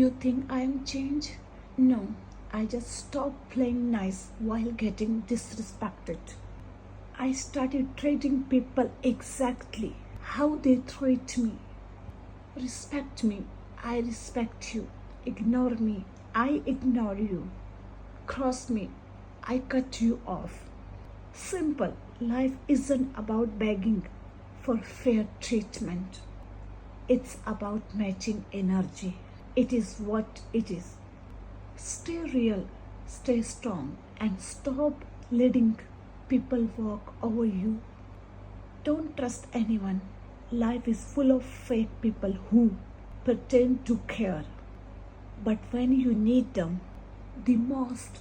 You think I am changed? No, I just stopped playing nice while getting disrespected. I started treating people exactly how they treat me. Respect me, I respect you. Ignore me, I ignore you. Cross me, I cut you off. Simple. Life isn't about begging for fair treatment. It's about matching energy. It is what it is. Stay real, stay strong, and stop letting people walk over you. Don't trust anyone. Life is full of fake people who pretend to care. But when you need them the most,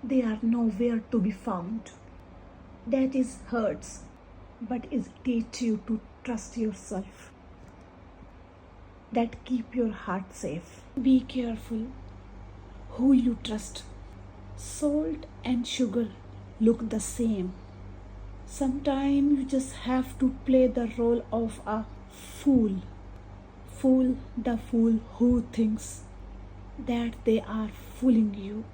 they are nowhere to be found. That is hurts, but it teaches you to trust yourself. That keep your heart safe. Be careful who you trust. Salt and sugar look the same. Sometimes you just have to play the role of a fool. Fool the fool who thinks that they are fooling you.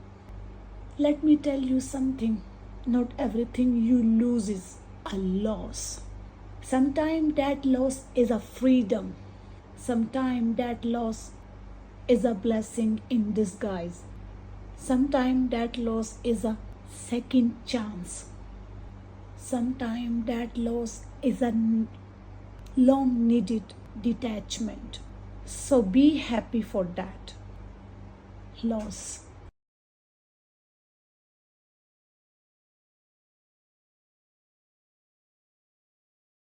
Let me tell you something. Not everything you lose is a loss. Sometimes that loss is a freedom. Sometimes that loss is a blessing in disguise. Sometimes that loss is a second chance. Sometimes that loss is a long needed detachment. So be happy for that loss.